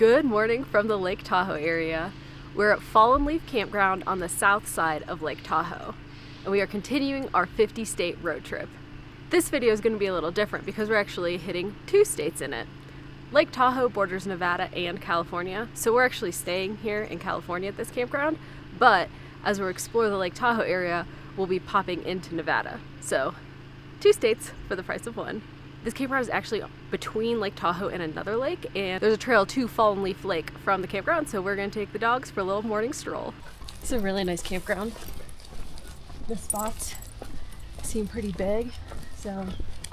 Good morning from the Lake Tahoe area. We're at Fallen Leaf Campground on the south side of Lake Tahoe, and we are continuing our 50-state road trip. This video is going to be a little different because we're actually hitting 2 states in it. Lake Tahoe borders Nevada and California, so we're actually staying here in California at this campground, but as we explore the Lake Tahoe area, we'll be popping into Nevada. So 2 states for the price of 1. This campground is actually between Lake Tahoe and another lake, and there's a trail to Fallen Leaf Lake from the campground, so we're going to take the dogs for a little morning stroll. It's a really nice campground. The spots seem pretty big, so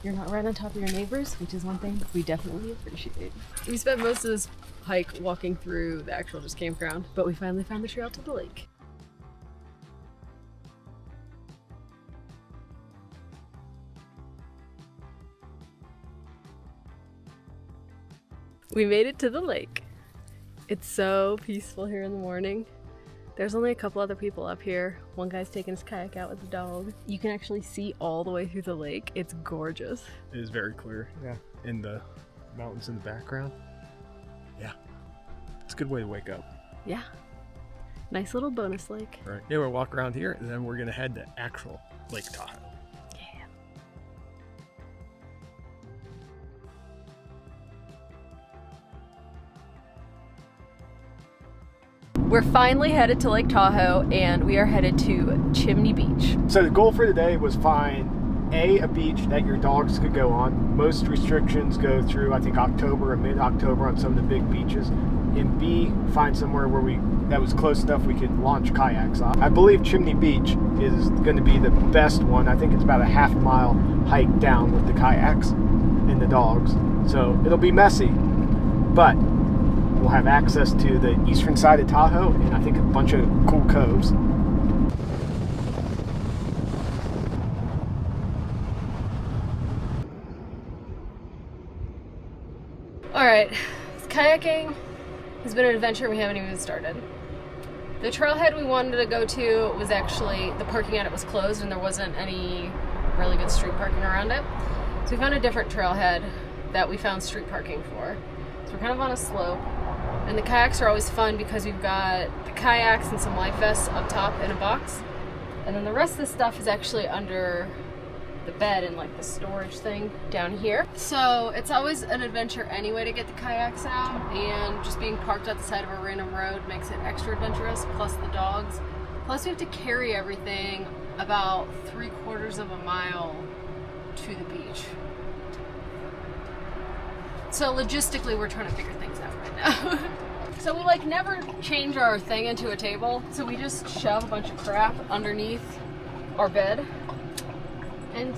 you're not right on top of your neighbors, which is one thing we definitely appreciate. We spent most of this hike walking through the actual just campground, but we finally found the trail to the lake. We made it to the lake. It's so peaceful here in the morning. There's only a couple other people up here. One guy's taking his kayak out with the dog. You can actually see all the way through the lake. It's gorgeous. It is very clear. Yeah. And the mountains in the background. Yeah. It's a good way to wake up. Yeah. Nice little bonus lake. Right. Yeah, we'll walk around here and then we're gonna head to actual Lake Tahoe. We're finally headed to Lake Tahoe, and we are headed to Chimney Beach. So the goal for today was find a beach that your dogs could go on. Most restrictions go through, I think, October or mid-October on some of the big beaches. And B, find somewhere where that was close enough we could launch kayaks on. I believe Chimney Beach is going to be the best one. I think it's about a half-mile hike down with the kayaks and the dogs. So it'll be messy, but we'll have access to the eastern side of Tahoe and I think a bunch of cool coves. Alright, kayaking has been an adventure we haven't even started. The trailhead we wanted to go to was actually, the parking at it was closed and there wasn't any really good street parking around it. So we found a different trailhead that we found street parking for. So we're kind of on a slope. And the kayaks are always fun because we've got the kayaks and some life vests up top in a box. And then the rest of the stuff is actually under the bed in like the storage thing down here. So it's always an adventure anyway to get the kayaks out, and just being parked at the side of a random road makes it extra adventurous, plus the dogs. Plus we have to carry everything about 3/4 of a mile to the beach. So logistically, we're trying to figure things out right now. So we like never change our thing into a table. So we just shove a bunch of crap underneath our bed. And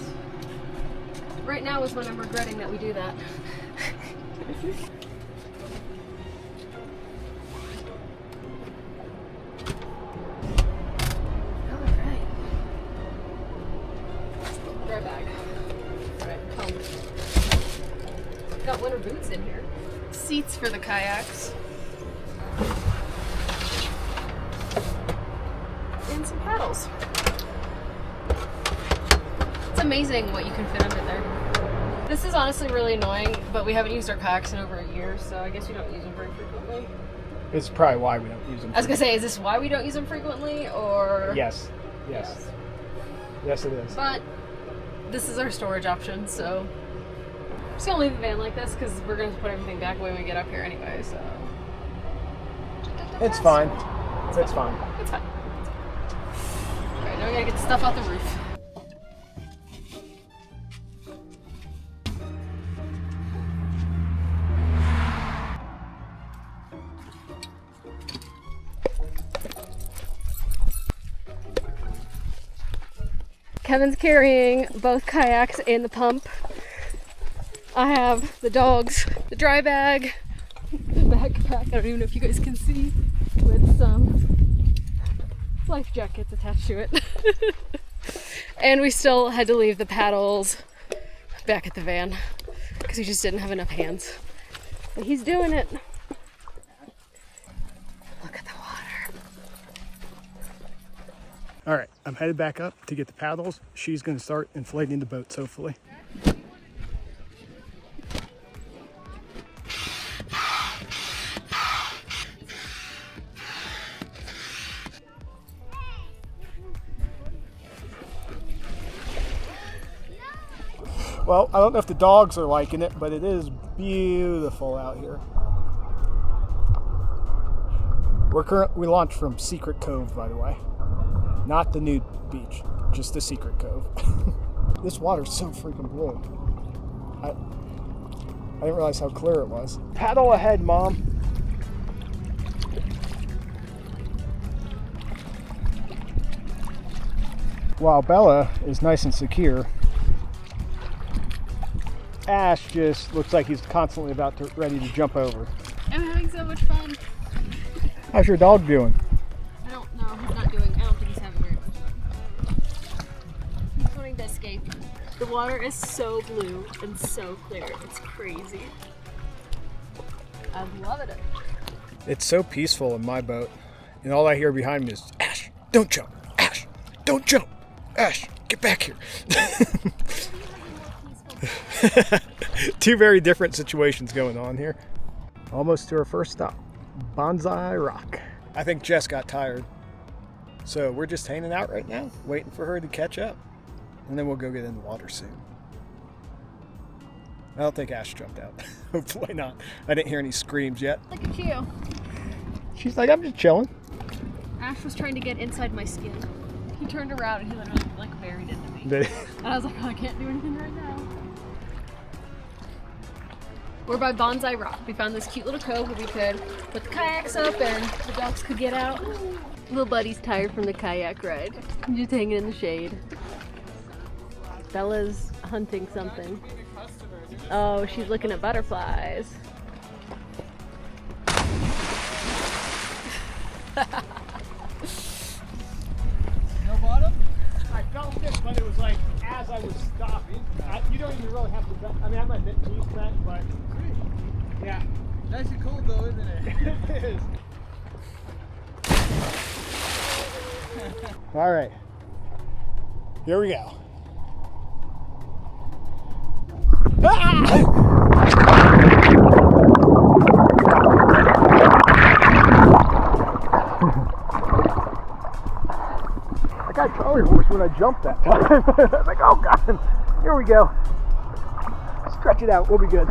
right now is when I'm regretting that we do that. Alright. Dry bag. Alright, come. Got winter boots in here. Seats for the kayaks. And some paddles. It's amazing what you can fit under there. This is honestly really annoying, but we haven't used our kayaks in over a year, so I guess we don't use them very frequently. It's probably why we don't use them. I was gonna say, is this why we don't use them frequently, or? Yes, it is. But this is our storage option, so I'm just gonna leave the van like this because we're gonna put everything back when we get up here anyway. So It's fine. It's fine. It's fine. All right, now we gotta get the stuff out the roof. Kevin's carrying both kayaks and the pump. I have the dogs, the dry bag, the backpack, I don't even know if you guys can see, with some life jackets attached to it. And we still had to leave the paddles back at the van because we just didn't have enough hands. But he's doing it. Look at the water. All right, I'm headed back up to get the paddles. She's going to start inflating the boats, hopefully. Well, I don't know if the dogs are liking it, but it is beautiful out here. We launched from Secret Cove, by the way. Not the nude beach, just the Secret Cove. This water's so freaking blue. I didn't realize how clear it was. Paddle ahead, Mom. While Bella is nice and secure, Ash just looks like he's constantly ready to jump over. I'm having so much fun. How's your dog doing? I don't know. He's not doing. I don't think he's having very much fun. He's wanting to escape. The water is so blue and so clear. It's crazy. I'm loving it. It's so peaceful in my boat, and all I hear behind me is, Ash, don't jump. Ash, don't jump. Ash, get back here. Two very different situations going on here. Almost to our first stop, Bonsai Rock. I think Jess got tired, so we're just hanging out right now, waiting for her to catch up, and then we'll go get in the water soon. I don't think Ash jumped out. Hopefully not. I didn't hear any screams yet. Look at you. She's like, I'm just chilling. Ash was trying to get inside my skin. He turned around and he literally buried into me. Did he? And I was like, oh, I can't do anything right now. We're by Bonsai Rock. We found this cute little cove where we could put the kayaks up and the dogs could get out. Little buddy's tired from the kayak ride. I'm just hanging in the shade. Bella's hunting something. Oh, she's looking at butterflies. No bottom? I felt it, but it was like as I was stopping. You don't even really have to bend. I mean, I might knees bent, but yeah. Nice and cold though, isn't it? It is. All right. Here we go. I got Charlie horse when I jumped that time. I was like, oh God, here we go. Stretch it out, we'll be good.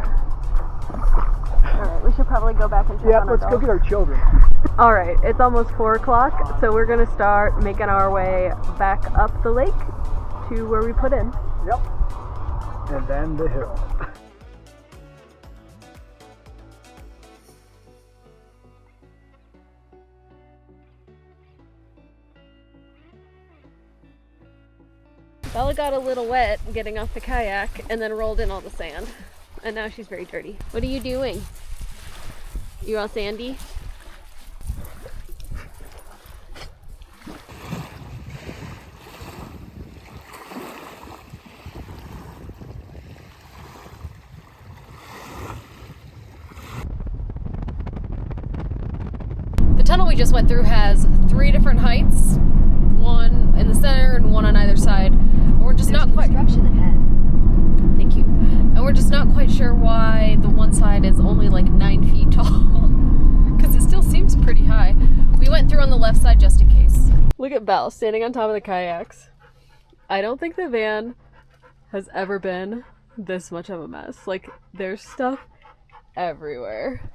Alright, we should probably go back and check on our let's go dogs. get our children. Alright, it's almost 4 o'clock, so we're gonna start making our way back up the lake to where we put in. Yep. And then the hill. Bella got a little wet getting off the kayak and then rolled in all the sand. And now she's very dirty. What are you doing? You all sandy? The tunnel we just went through has 3 different heights. One in the center and one on either side. And we're just not quite... Construction ahead. Thank you. And we're just not quite sure why the one side is only like 9 feet tall. Because it still seems pretty high. We went through on the left side just in case. Look at Belle standing on top of the kayaks. I don't think the van has ever been this much of a mess. Like, there's stuff everywhere.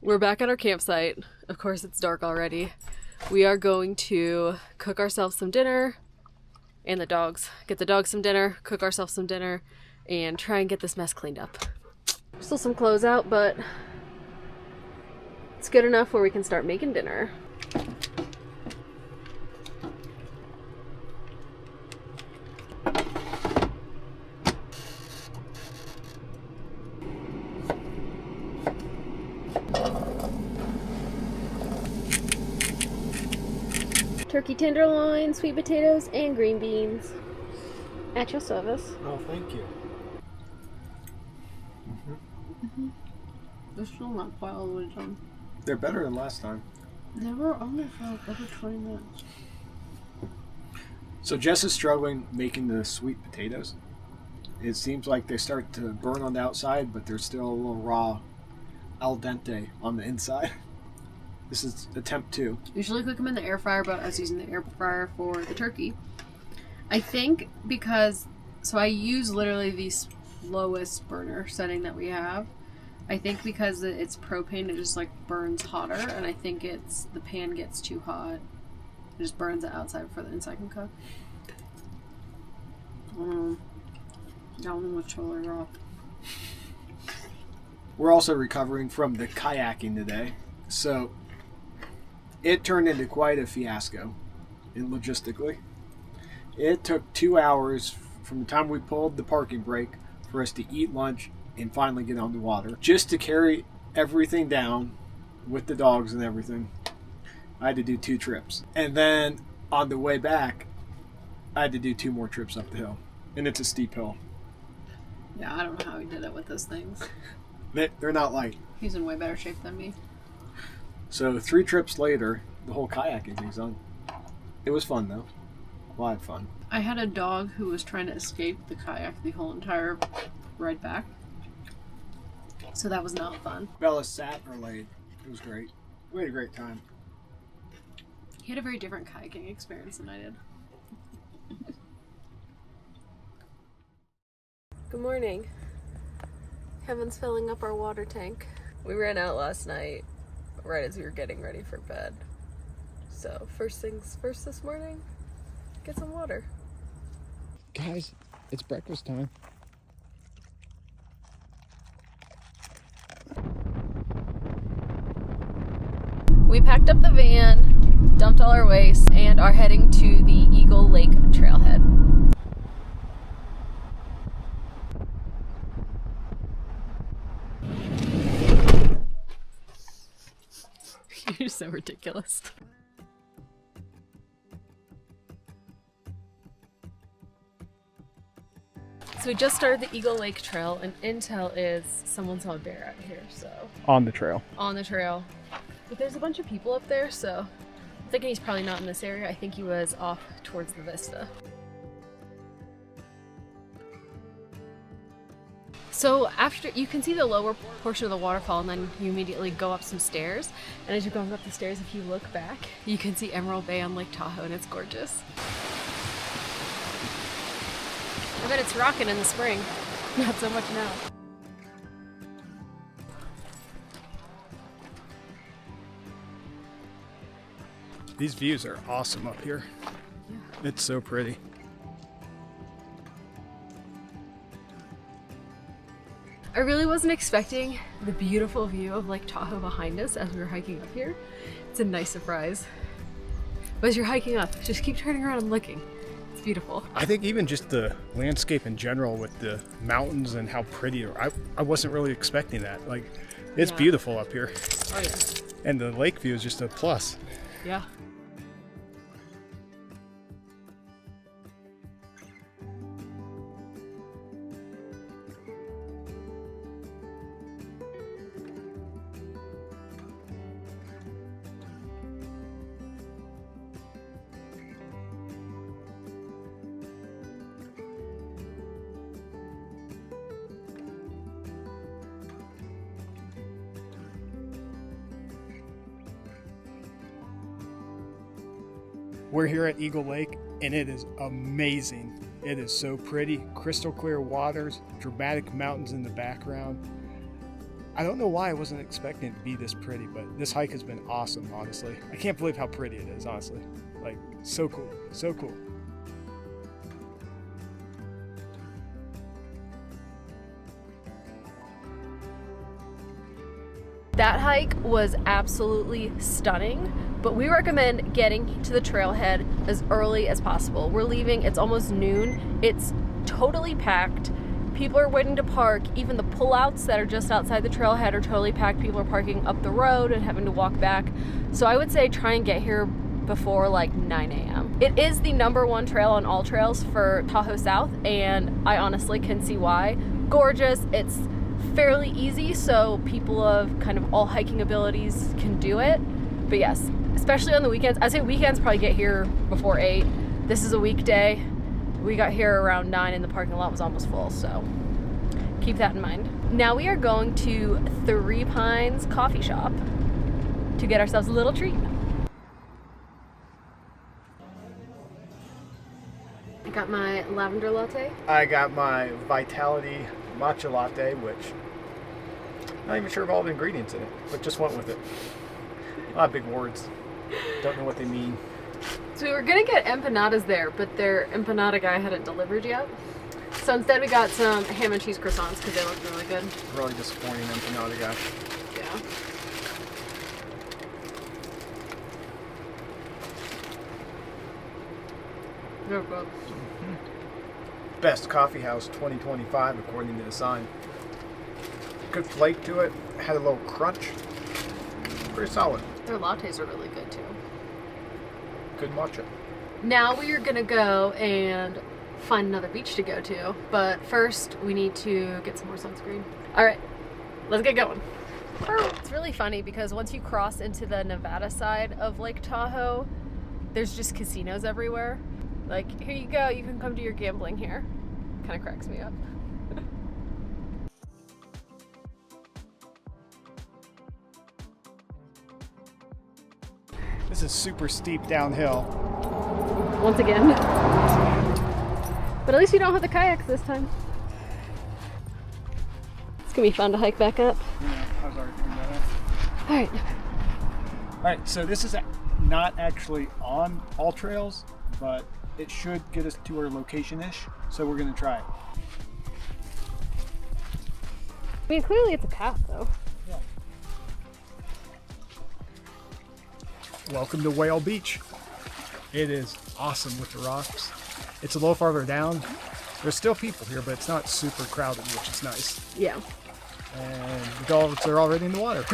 We're back at our campsite. Of course, it's dark already. We are going to cook ourselves some dinner, and the dogs. Get the dogs some dinner, cook ourselves some dinner, and try and get this mess cleaned up. Still some clothes out, but it's good enough where we can start making dinner. Turkey tenderloin, sweet potatoes, and green beans. At your service. Oh, thank you. They're still not quite all the way done. They're better than last time. They were only for like over 20 minutes. So Jess is struggling making the sweet potatoes. It seems like they start to burn on the outside, but they're still a little raw, al dente on the inside. This is attempt 2. Usually cook them in the air fryer, but I was using the air fryer for the turkey. I think because So I use literally the lowest burner setting that we have. I think because it's propane, it just like burns hotter, and I think the pan gets too hot. It just burns it outside before the inside can cook. That one was totally raw. We're also recovering from the kayaking today, so it turned into quite a fiasco logistically. It took 2 hours from the time we pulled the parking brake for us to eat lunch and finally get on the water. Just to carry everything down with the dogs and everything, I had to do 2 trips. And then on the way back, I had to do 2 more trips up the hill. And it's a steep hill. Yeah, I don't know how he did it with those things. They're not light. He's in way better shape than me. So 3 trips later, the whole kayaking thing's done. It was fun though. A lot of fun. I had a dog who was trying to escape the kayak the whole entire ride back. So that was not fun. Bella sat or laid. It was great. We had a great time. He had a very different kayaking experience than I did. Good morning. Kevin's filling up our water tank. We ran out last night right as we were getting ready for bed. So first things first this morning, get some water. Guys, it's breakfast time. We packed up the van, dumped all our waste, and are heading to the Eagle Lake trailhead. You're so ridiculous. So we just started the Eagle Lake Trail, and intel is someone saw a bear out here, so. On the trail. On the trail. But there's a bunch of people up there, so I'm thinking he's probably not in this area. I think he was off towards the vista. So after, you can see the lower portion of the waterfall, and then you immediately go up some stairs. And as you're going up the stairs, if you look back, you can see Emerald Bay on Lake Tahoe, and it's gorgeous. I bet it's rocking in the spring. Not so much now. These views are awesome up here. Yeah. It's so pretty. I really wasn't expecting the beautiful view of Lake Tahoe behind us as we were hiking up here. It's a nice surprise. But as you're hiking up, just keep turning around and looking. It's beautiful. I think even just the landscape in general with the mountains and how pretty, I wasn't really expecting that. Like, it's beautiful up here. Oh yeah. And the lake view is just a plus. Yeah. We're here at Eagle Lake, and it is amazing. It is so pretty, crystal clear waters, dramatic mountains in the background. I don't know why I wasn't expecting it to be this pretty, but this hike has been awesome, honestly. I can't believe how pretty it is, honestly. Like, so cool, so cool. That hike was absolutely stunning, but we recommend getting to the trailhead as early as possible. We're leaving, it's almost noon. It's totally packed. People are waiting to park. Even the pullouts that are just outside the trailhead are totally packed. People are parking up the road and having to walk back. So I would say try and get here before like 9 a.m. It is the #1 trail on all trails for Tahoe South, and I honestly can see why. Gorgeous, it's fairly easy, so people of kind of all hiking abilities can do it. But yes, especially on the weekends. I'd say weekends probably get here before 8. This is a weekday. We got here around 9 and the parking lot was almost full, so keep that in mind. Now we are going to Three Pines Coffee Shop to get ourselves a little treat. got my lavender latte. I got my Vitality matcha latte, which I'm not even sure of all the ingredients in it, but just went with it. A lot of big words. Don't know what they mean. So we were gonna get empanadas there, but their empanada guy hadn't delivered yet. So instead we got some ham and cheese croissants because they looked really good. Really disappointing empanada guy. Yeah. They're good. Best coffee house 2025 according to the sign. Good flake to it. Had a little crunch. Pretty solid. Their lattes are really good too. Good matcha. Now we are gonna go and find another beach to go to, but first we need to get some more sunscreen. All right, let's get going. It's really funny because once you cross into the Nevada side of Lake Tahoe, there's just casinos everywhere. Like, here you go, you can come do your gambling here. Kind of cracks me up. This is super steep downhill. Once again. But at least you don't have the kayaks this time. It's gonna be fun to hike back up. Yeah, I was already thinking about that. All right. All right, so this is not actually on all trails, but it should get us to our location-ish, so we're gonna try it. I mean, clearly it's a path though. Yeah. Welcome to Whale Beach. It is awesome with the rocks. It's a little farther down. There's still people here, but it's not super crowded, which is nice. Yeah. And the dogs are already in the water.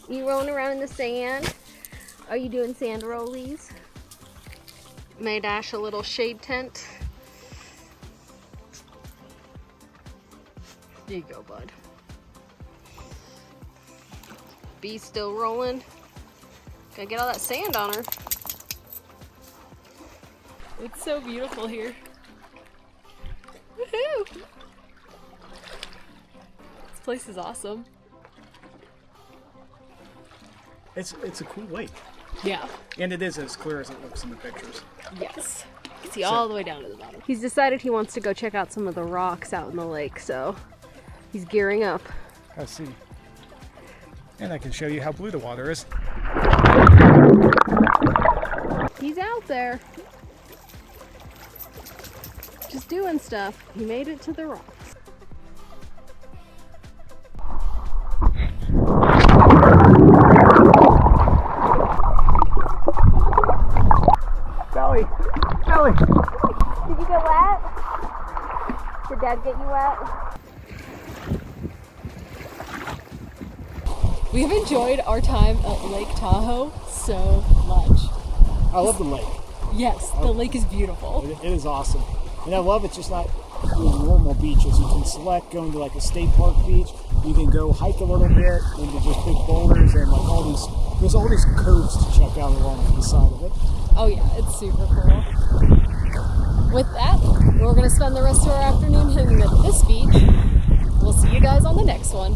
You rolling around in the sand? Are you doing sand rollies? May dash a little shade tent. There you go, bud. Bee's still rolling. Gotta get all that sand on her. It's so beautiful here. Woohoo! This place is awesome. It's a cool lake. Yeah. And it is as clear as it looks in the pictures. Yes. You can see all the way down to the bottom. He's decided he wants to go check out some of the rocks out in the lake, so he's gearing up. I see. And I can show you how blue the water is. He's out there. Just doing stuff. He made it to the rocks. Belly! Belly! Did you get wet? Did Dad get you wet? We have enjoyed our time at Lake Tahoe so much. I love the lake. Yes, the lake is beautiful. It is awesome. And I love it's just not your normal beaches. You can select going to like a state park beach. You can go hike a little bit into just big boulders and like all these, there's all these coves to check out along the side of it. Oh yeah, it's super cool. With that, we're going to spend the rest of our afternoon hitting at this beach. We'll see you guys on the next one.